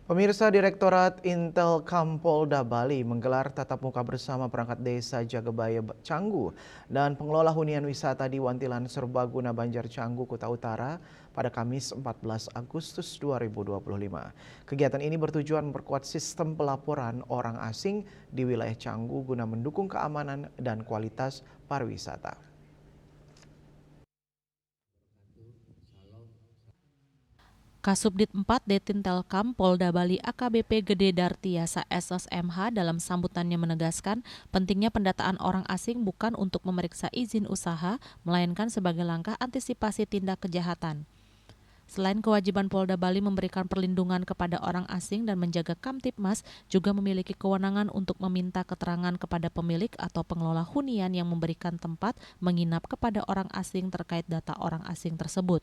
Pemirsa, Direktorat Intelkam Polda Bali menggelar tatap muka bersama perangkat desa Jagabaya Canggu dan pengelola hunian wisata di Wantilan Serbaguna Banjar Canggu, Kuta Utara pada Kamis 14 Agustus 2025. Kegiatan ini bertujuan memperkuat sistem pelaporan orang asing di wilayah Canggu guna mendukung keamanan dan kualitas pariwisata. Kasubdit 4 Detintelkam Polda Bali AKBP Gede Dartiasa SSMH dalam sambutannya menegaskan pentingnya pendataan orang asing bukan untuk memeriksa izin usaha, melainkan sebagai langkah antisipasi tindak kejahatan. Selain kewajiban Polda Bali memberikan perlindungan kepada orang asing dan menjaga Kamtibmas, juga memiliki kewenangan untuk meminta keterangan kepada pemilik atau pengelola hunian yang memberikan tempat menginap kepada orang asing terkait data orang asing tersebut.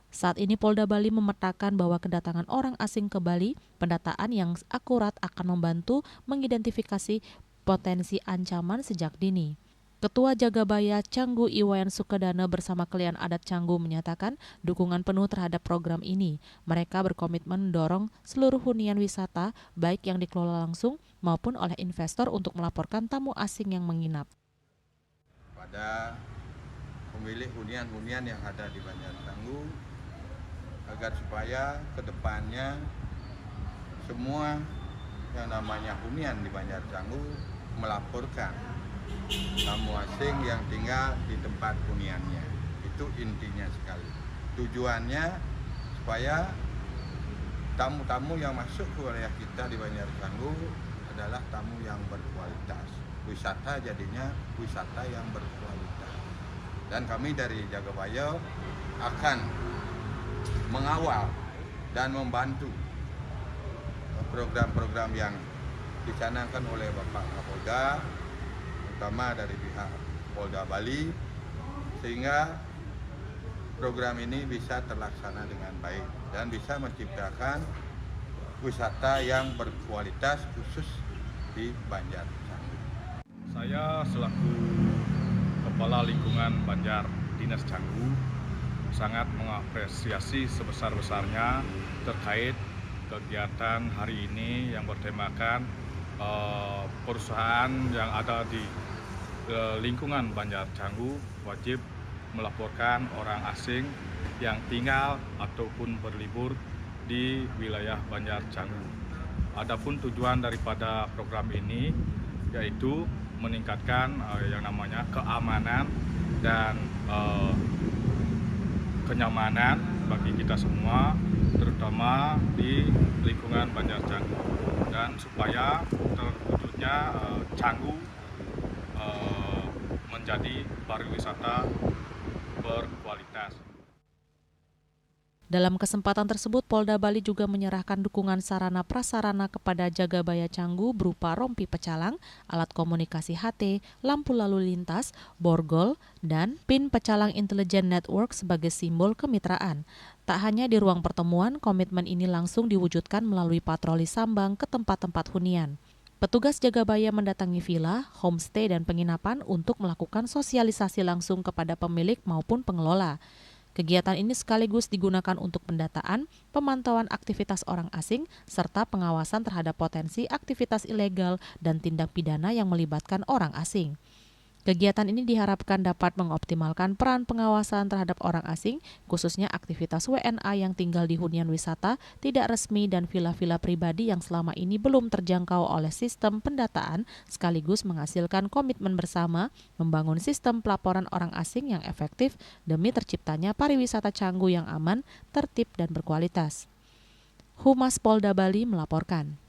Saat ini Polda Bali memetakan bahwa kedatangan orang asing ke Bali, pendataan yang akurat akan membantu mengidentifikasi potensi ancaman sejak dini. Ketua Jagabaya Canggu Iwayan Sukedana bersama klien adat Canggu menyatakan dukungan penuh terhadap program ini. Mereka berkomitmen mendorong seluruh hunian wisata, baik yang dikelola langsung maupun oleh investor untuk melaporkan tamu asing yang menginap. Pada pemilik hunian-hunian yang ada di Banjar Canggu, agar supaya kedepannya semua yang namanya hunian di Banjar Canggu melaporkan tamu asing yang tinggal di tempat huniannya. Itu intinya sekali. Tujuannya supaya tamu-tamu yang masuk ke wilayah kita di Banjar Canggu adalah tamu yang berkualitas. Wisata jadinya wisata yang berkualitas. Dan kami dari Jagabaya akan mengawal dan membantu program-program yang dicanangkan oleh Bapak Kapolda, terutama dari pihak Polda Bali, sehingga program ini bisa terlaksana dengan baik dan bisa menciptakan wisata yang berkualitas khusus di Banjar Canggu. Saya selaku Kepala Lingkungan Banjar Dinas Canggu sangat mengapresiasi sebesar-besarnya terkait kegiatan hari ini yang bertemakan perusahaan yang ada di lingkungan Banjar Canggu wajib melaporkan orang asing yang tinggal ataupun berlibur di wilayah Banjar Canggu. Adapun tujuan daripada program ini yaitu meningkatkan yang namanya keamanan dan kenyamanan bagi kita semua, terutama di lingkungan Banjar Canggu, dan supaya terwujudnya Canggu menjadi pariwisata berkualitas. Dalam kesempatan tersebut, Polda Bali juga menyerahkan dukungan sarana prasarana kepada Jagabaya Canggu berupa rompi pecalang, alat komunikasi HT, lampu lalu lintas, borgol, dan PIN pecalang Intelligent Network sebagai simbol kemitraan. Tak hanya di ruang pertemuan, komitmen ini langsung diwujudkan melalui patroli sambang ke tempat-tempat hunian. Petugas Jagabaya mendatangi villa, homestay, dan penginapan untuk melakukan sosialisasi langsung kepada pemilik maupun pengelola. Kegiatan ini sekaligus digunakan untuk pendataan, pemantauan aktivitas orang asing, serta pengawasan terhadap potensi aktivitas ilegal dan tindak pidana yang melibatkan orang asing. Kegiatan ini diharapkan dapat mengoptimalkan peran pengawasan terhadap orang asing, khususnya aktivitas WNA yang tinggal di hunian wisata tidak resmi dan villa-villa pribadi yang selama ini belum terjangkau oleh sistem pendataan, sekaligus menghasilkan komitmen bersama membangun sistem pelaporan orang asing yang efektif demi terciptanya pariwisata Canggu yang aman, tertib, dan berkualitas. Humas Polda Bali melaporkan.